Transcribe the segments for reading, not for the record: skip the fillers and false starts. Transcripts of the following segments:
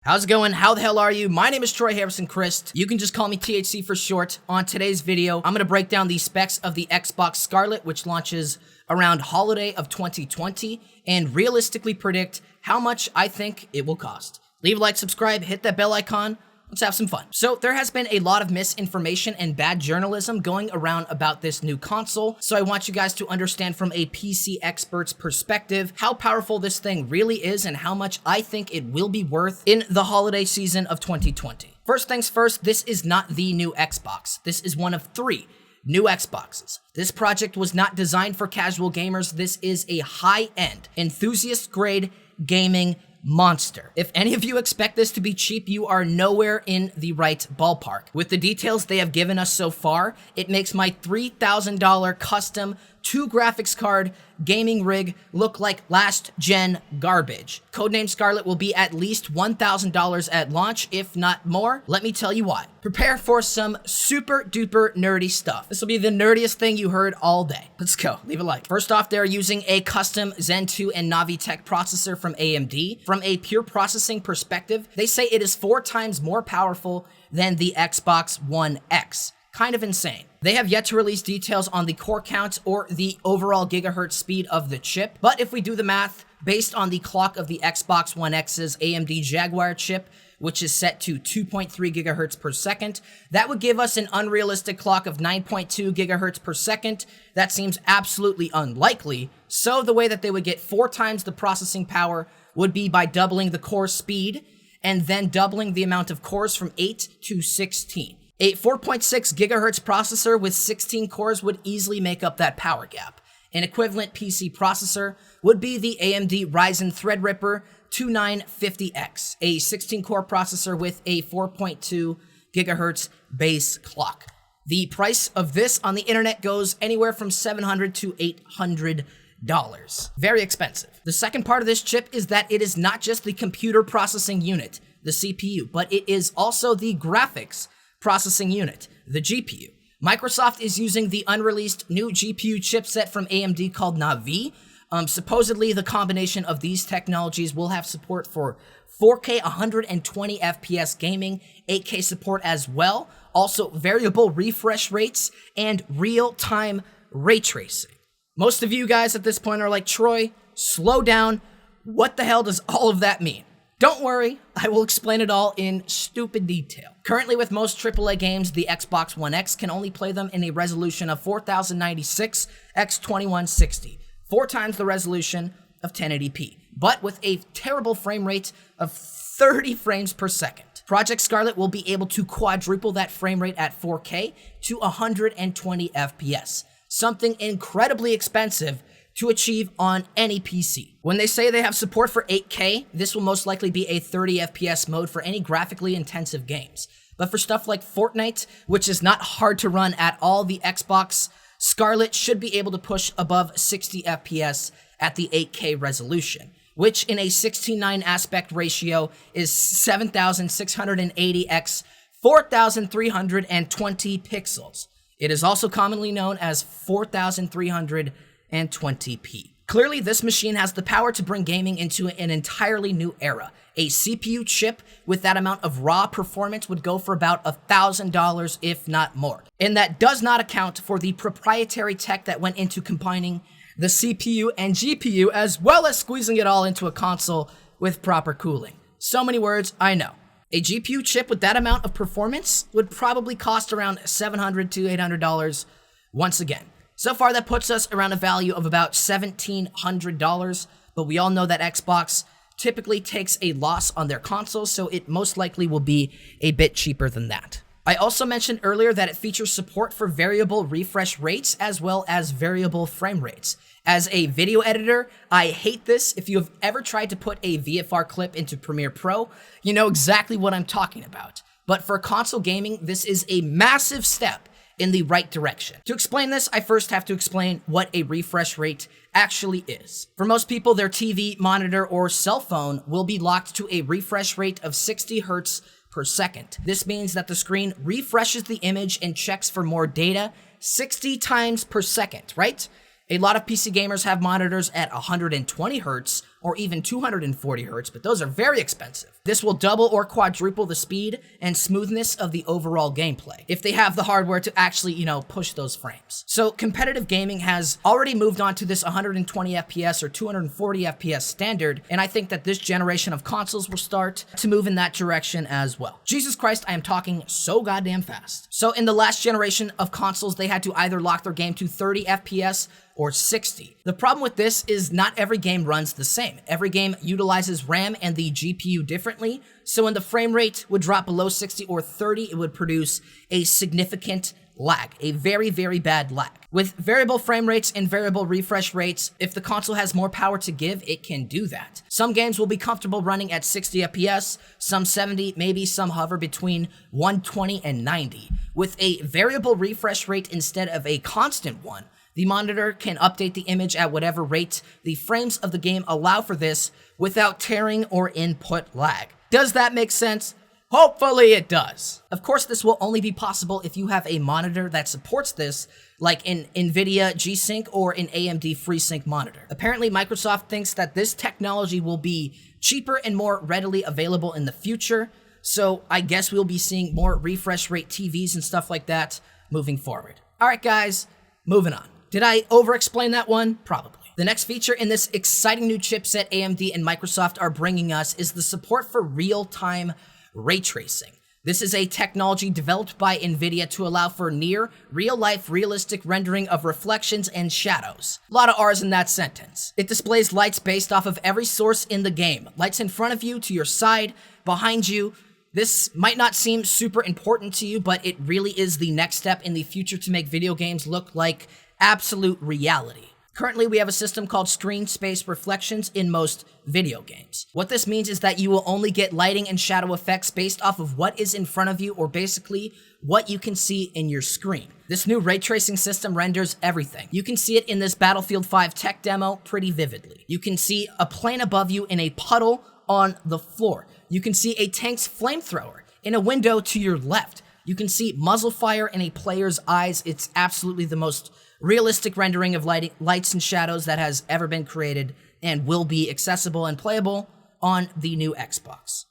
How's it going? How the hell are you? My name is Troy Harrison Chriest. You can just call me THC for short. On today's video, I'm going to break down the specs of the Xbox Scarlett, which launches around holiday of 2020, and realistically predict how much I think it will cost. Leave a like, subscribe, hit that bell icon. Let's have some fun. So there has been a lot of misinformation and bad journalism going around about this new console, so I want you guys to understand from a PC expert's perspective how powerful this thing really is and how much I think it will be worth in the holiday season of 2020. First things first, this is not the new Xbox. This is one of 3 new Xboxes. This project was not designed for casual gamers. This is a high-end, enthusiast-grade gaming monster. If any of you expect this to be cheap, you are nowhere in the right ballpark. With the details they have given us so far, it makes my $3,000 custom 2 graphics card gaming rig look like last gen garbage. Codename Scarlett will be at least $1,000 at launch, if not more. Let me tell you why. Prepare for some super duper nerdy stuff. This will be the nerdiest thing you heard all day. Let's go. Leave a like. First off, they're using a custom Zen 2 and Navi Tech processor from AMD. From a pure processing perspective, they say it is 4 times more powerful than the Xbox One X. Kind of insane. They have yet to release details on the core count or the overall gigahertz speed of the chip, but if we do the math, based on the clock of the Xbox One X's AMD Jaguar chip, which is set to 2.3 gigahertz per second, that would give us an unrealistic clock of 9.2 gigahertz per second. That seems absolutely unlikely, so the way that they would get 4 times the processing power would be by doubling the core speed and then doubling the amount of cores from 8 to 16. A 4.6 gigahertz processor with 16 cores would easily make up that power gap. An equivalent PC processor would be the AMD Ryzen Threadripper 2950X, a 16-core processor with a 4.2 gigahertz base clock. The price of this on the internet goes anywhere from $700 to $800. Very expensive. The second part of this chip is that it is not just the computer processing unit, the CPU, but it is also the graphics processing unit, the GPU. Microsoft is using the unreleased new GPU chipset from AMD called Navi. Supposedly, the combination of these technologies will have support for 4K 120 FPS gaming, 8K support as well, also variable refresh rates, and real-time ray tracing. Most of you guys at this point are like, Troy, slow down. What the hell does all of that mean? Don't worry, I will explain it all in stupid detail. Currently, with most AAA games, the Xbox One X can only play them in a resolution of 4096 x 2160, 4 times the resolution of 1080p, but with a terrible frame rate of 30 frames per second. Project Scarlett will be able to quadruple that frame rate at 4K to 120 FPS, something incredibly expensive to achieve on any PC. When they say they have support for 8K, this will most likely be a 30 FPS mode for any graphically intensive games. But for stuff like Fortnite, which is not hard to run at all, the Xbox Scarlett should be able to push above 60 FPS at the 8K resolution, which in a 16:9 aspect ratio is 7680 x 4320 pixels. It is also commonly known as 4320p. Clearly, this machine has the power to bring gaming into an entirely new era. A CPU chip with that amount of raw performance would go for about $1,000, if not more. And that does not account for the proprietary tech that went into combining the CPU and GPU, as well as squeezing it all into a console with proper cooling. So many words, I know. A GPU chip with that amount of performance would probably cost around $700 to $800 once again. So far, that puts us around a value of about $1,700, but we all know that Xbox typically takes a loss on their consoles, so it most likely will be a bit cheaper than that. I also mentioned earlier that it features support for variable refresh rates as well as variable frame rates. As a video editor, I hate this. If you have ever tried to put a VFR clip into Premiere Pro, you know exactly what I'm talking about. But for console gaming, this is a massive step in the right direction. To explain this, I first have to explain what a refresh rate actually is. For most people, their TV, monitor, or cell phone will be locked to a refresh rate of 60 Hz per second. This means that the screen refreshes the image and checks for more data 60 times per second, right? A lot of PC gamers have monitors at 120 Hz or even 240 Hz, but those are very expensive. This will double or quadruple the speed and smoothness of the overall gameplay, if they have the hardware to actually, push those frames. So competitive gaming has already moved on to this 120 FPS or 240 FPS standard, and I think that this generation of consoles will start to move in that direction as well. Jesus Christ, I am talking so goddamn fast. So in the last generation of consoles, they had to either lock their game to 30 FPS or 60. The problem with this is not every game runs the same. Every game utilizes RAM and the GPU differently, so when the frame rate would drop below 60 or 30, it would produce a significant lag, a very, very bad lag. With variable frame rates and variable refresh rates, if the console has more power to give, it can do that. Some games will be comfortable running at 60 FPS, some 70, maybe some hover between 120 and 90. With a variable refresh rate instead of a constant one, the monitor can update the image at whatever rate the frames of the game allow for this without tearing or input lag. Does that make sense? Hopefully it does. Of course, this will only be possible if you have a monitor that supports this, like an NVIDIA G-Sync or an AMD FreeSync monitor. Apparently, Microsoft thinks that this technology will be cheaper and more readily available in the future, so I guess we'll be seeing more refresh rate TVs and stuff like that moving forward. All right, guys, moving on. Did I over-explain that one? Probably. The next feature in this exciting new chipset AMD and Microsoft are bringing us is the support for real-time ray tracing. This is a technology developed by NVIDIA to allow for near real-life realistic rendering of reflections and shadows. A lot of R's in that sentence. It displays lights based off of every source in the game. Lights in front of you, to your side, behind you. This might not seem super important to you, but it really is the next step in the future to make video games look like absolute reality. Currently, we have a system called screen space reflections in most video games. What this means is that you will only get lighting and shadow effects based off of what is in front of you, or basically what you can see in your screen. This new ray tracing system renders everything. You can see it in this Battlefield 5 tech demo pretty vividly. You can see a plane above you in a puddle on the floor. You can see a tank's flamethrower in a window to your left. You can see muzzle fire in a player's eyes. It's absolutely the most realistic rendering of lights and shadows that has ever been created, and will be accessible and playable on the new Xbox.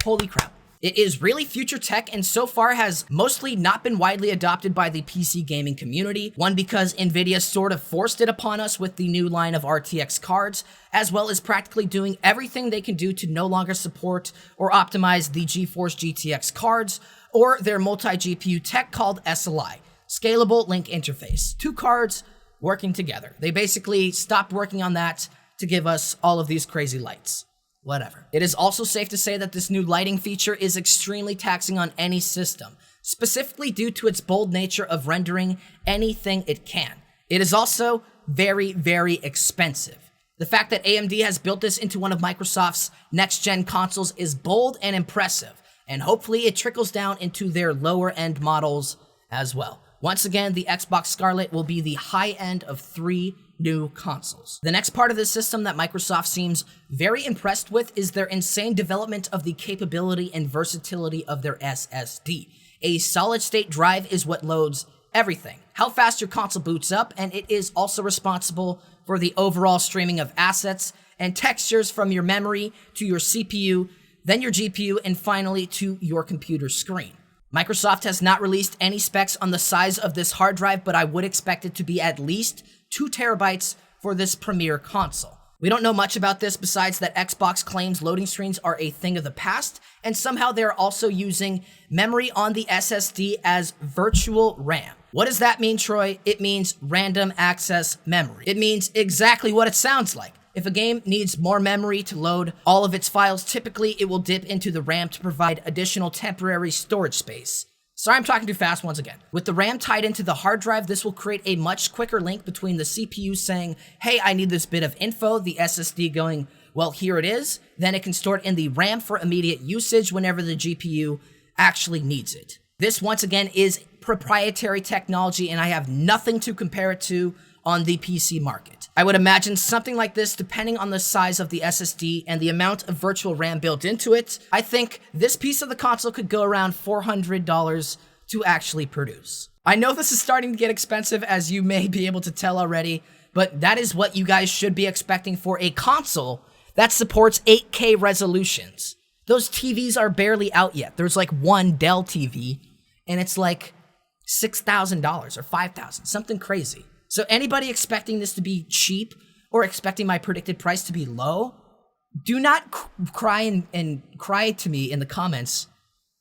Holy crap. It is really future tech, and so far has mostly not been widely adopted by the PC gaming community. One, because NVIDIA sort of forced it upon us with the new line of RTX cards, as well as practically doing everything they can do to no longer support or optimize the GeForce GTX cards, or their multi-GPU tech called SLI. Scalable Link Interface. Two cards working together. They basically stopped working on that to give us all of these crazy lights. Whatever. It is also safe to say that this new lighting feature is extremely taxing on any system, specifically due to its bold nature of rendering anything it can. It is also very, very expensive. The fact that AMD has built this into one of Microsoft's next-gen consoles is bold and impressive, and hopefully it trickles down into their lower-end models as well. Once again, the Xbox Scarlett will be the high end of 3 new consoles. The next part of this system that Microsoft seems very impressed with is their insane development of the capability and versatility of their SSD. A solid-state drive is what loads everything. How fast your console boots up, and it is also responsible for the overall streaming of assets and textures from your memory to your CPU, then your GPU, and finally to your computer screen. Microsoft has not released any specs on the size of this hard drive, but I would expect it to be at least 2 terabytes for this premier console. We don't know much about this besides that Xbox claims loading screens are a thing of the past, and somehow they're also using memory on the SSD as virtual RAM. What does that mean, Troy? It means random access memory. It means exactly what it sounds like. If a game needs more memory to load all of its files, typically it will dip into the RAM to provide additional temporary storage space. Sorry, I'm talking too fast once again. With the RAM tied into the hard drive, this will create a much quicker link between the CPU saying, hey, I need this bit of info, the SSD going, well, here it is. Then it can store it in the RAM for immediate usage whenever the GPU actually needs it. This, once again, is proprietary technology, and I have nothing to compare it to on the PC market. I would imagine something like this, depending on the size of the SSD and the amount of virtual RAM built into it. I think this piece of the console could go around $400 to actually produce. I know this is starting to get expensive, as you may be able to tell already, but that is what you guys should be expecting for a console that supports 8K resolutions. Those TVs are barely out yet. There's like one Dell TV, and it's like $6,000 or $5,000, something crazy. So anybody expecting this to be cheap or expecting my predicted price to be low, do not cry and cry to me in the comments.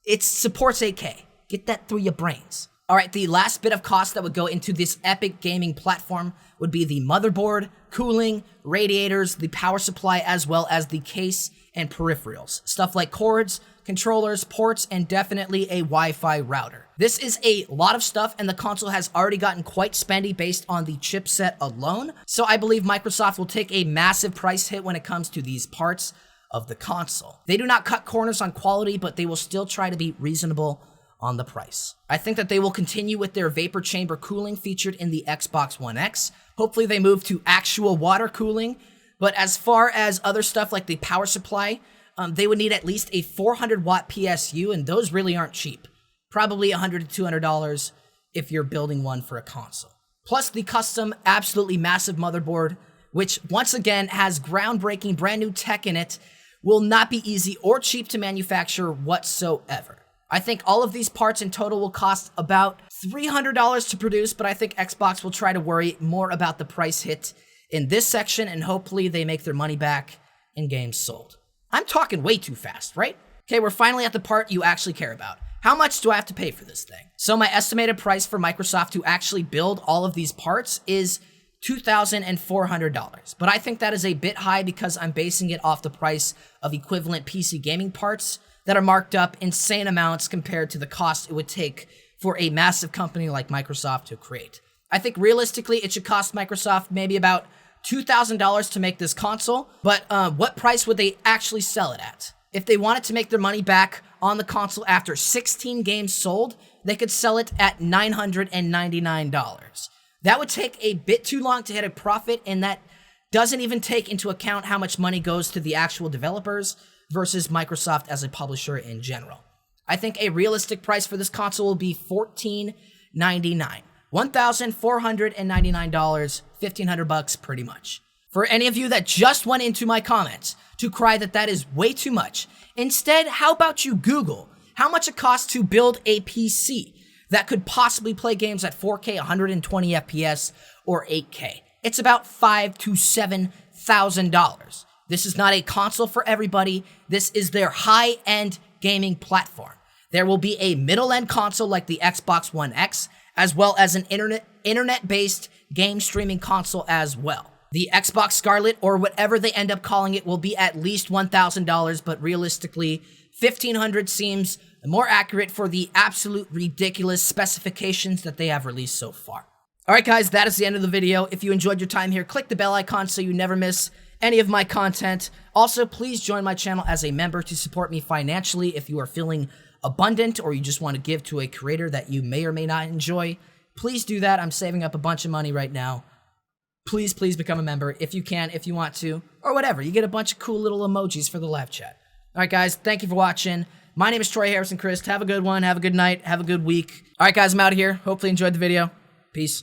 It supports 8K. Get that through your brains. All right, the last bit of cost that would go into this epic gaming platform would be the motherboard, cooling, radiators, the power supply, as well as the case and peripherals. Stuff like cords, controllers, ports, and definitely a Wi-Fi router. This is a lot of stuff, and the console has already gotten quite spendy based on the chipset alone, so I believe Microsoft will take a massive price hit when it comes to these parts of the console. They do not cut corners on quality, but they will still try to be reasonable on the price. I think that they will continue with their vapor chamber cooling featured in the Xbox One X. Hopefully they move to actual water cooling, but as far as other stuff like the power supply, they would need at least a 400 watt PSU, and those really aren't cheap. Probably $100 to $200 if you're building one for a console. Plus the custom, absolutely massive motherboard, which once again has groundbreaking brand new tech in it, will not be easy or cheap to manufacture whatsoever. I think all of these parts in total will cost about $300 to produce, but I think Xbox will try to worry more about the price hit in this section, and hopefully they make their money back in games sold. I'm talking way too fast, right? Okay, we're finally at the part you actually care about. How much do I have to pay for this thing? So my estimated price for Microsoft to actually build all of these parts is $2,400. But I think that is a bit high because I'm basing it off the price of equivalent PC gaming parts that are marked up insane amounts compared to the cost it would take for a massive company like Microsoft to create. I think realistically it should cost Microsoft maybe about $2,000 to make this console, but what price would they actually sell it at? If they wanted to make their money back on the console after 16 games sold, they could sell it at $999. That would take a bit too long to hit a profit, and that doesn't even take into account how much money goes to the actual developers versus Microsoft as a publisher in general. I think a realistic price for this console will be $1,499. $1,499, $1,500 pretty much. For any of you that just went into my comments to cry that that is way too much, instead, how about you Google how much it costs to build a PC that could possibly play games at 4K, 120 FPS, or 8K? It's about $5,000 to $7,000. This is not a console for everybody. This is their high-end gaming platform. There will be a middle-end console like the Xbox One X, as well as an internet-based game streaming console as well. The Xbox Scarlett, or whatever they end up calling it, will be at least $1,000, but realistically, $1,500 seems more accurate for the absolute ridiculous specifications that they have released so far. Alright guys, that is the end of the video. If you enjoyed your time here, click the bell icon so you never miss any of my content. Also, please join my channel as a member to support me financially if you are feeling abundant or you just want to give to a creator that you may or may not enjoy. Please do that. I'm saving up a bunch of money right now. Please become a member if you can, if you want to, or whatever. You get a bunch of cool little emojis for the live chat. Alright guys, thank you for watching. My name is Troy Harrison Chriest. Have a good one, have a good night, have a good week. Alright guys, I'm out of here. Hopefully you enjoyed the video. Peace.